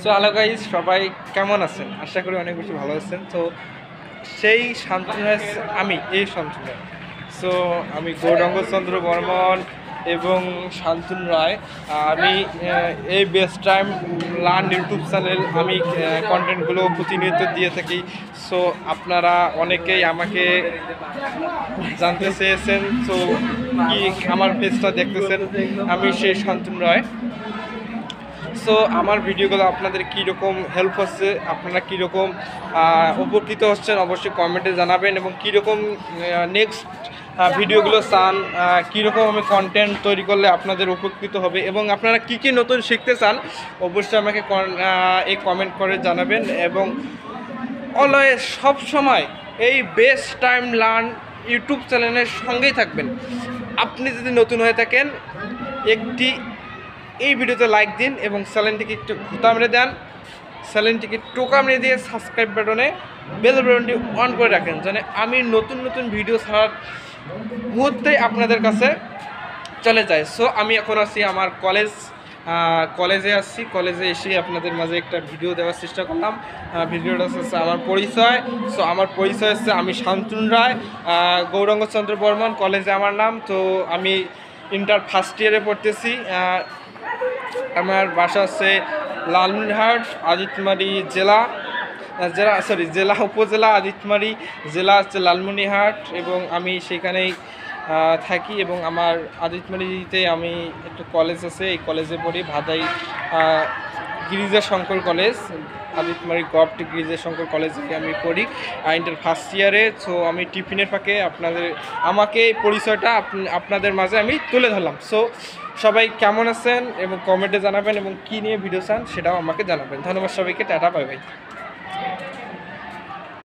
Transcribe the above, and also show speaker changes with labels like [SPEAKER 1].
[SPEAKER 1] So hello guys, সবাই কেমন আছেন? আশা করি অনেক বেশি ভালো আছেন। তো সেই শান্তনু আমি এই শান্তনু। সো আমি গৌরাঙ্গচন্দ্র বর্মন এবং শান্তনু রায়। আমি এই best time learn YouTube channel আমি কন্টেন্টগুলো প্রতিনিয়ত দিয়ে থাকি। সো আপনারা অনেকেই আমাকে জানতে চেয়েছেন, সো কি আমার পেজটা দেখতেছেন, আমি সেই শান্তনু রায়। সো আমার ভিডিওগুলো আপনাদের কীরকম হেল্প হচ্ছে, আপনারা কীরকম উপকৃত হচ্ছেন অবশ্যই কমেন্টে জানাবেন, এবং কীরকম নেক্সট ভিডিওগুলো চান, কীরকম আমি কন্টেন্ট তৈরি করলে আপনাদের উপকৃত হবে, এবং আপনারা কী কী নতুন শিখতে চান অবশ্যই আমাকে এই কমেন্ট করে জানাবেন। এবং অলওয়েজ সবসময় এই বেস্ট টাইম লার্ন ইউটিউব চ্যানেলের সঙ্গেই থাকবেন। আপনি যদি নতুন হয়ে থাকেন, একটি এই ভিডিওতে লাইক দিন এবং চ্যানেলটিকে একটু ঘুতা মেরে দেন, চ্যানেলটিকে টোকা মেরে দিয়ে সাবস্ক্রাইব বাটনে বেল বাটনটি অন করে রাখেন, যেন আমি নতুন নতুন ভিডিও ছাড়ার মুহূর্তেই আপনাদের কাছে চলে যায়। সো আমি এখন আছি আমার কলেজে আসছি। কলেজে এসে আপনাদের মাঝে একটা ভিডিও দেওয়ার চেষ্টা করলাম। ভিডিওটা হচ্ছে আমার পরিচয়। সো আমার পরিচয় হচ্ছে আমি শান্তনু রায়, গৌরাঙ্গচন্দ্র বর্মন কলেজে আমার নাম। তো আমি ইন্টার ফার্স্ট ইয়ারে পড়তেছি। আমার বাসা হচ্ছে লালমনিরহাট, আদিতমারি জেলা উপজেলা আদিতমারি, জেলা হচ্ছে লালমনিরহাট, এবং আমি সেখানেই থাকি। এবং আমার আদিতমারিতে আমি একটু কলেজ আছে, এই কলেজে পড়ি, ভাদাই গিরিজা শঙ্কর কলেজ, আদিতমারি গভট গিরিজা শঙ্কর কলেজে আমি পড়ি ইন্টার ফার্স্ট ইয়ারে। সো আমি টিফিনের ফাঁকে আমাকে পরিচয়টা আপনাদের মাঝে আমি তুলে ধরলাম। সো সবাই কেমন আছেন এবং কমেন্টে জানাবেন, এবং কী নিয়ে ভিডিও চান সেটাও আমাকে জানাবেন। ধন্যবাদ সবাইকে, টাটা, বাই বাই।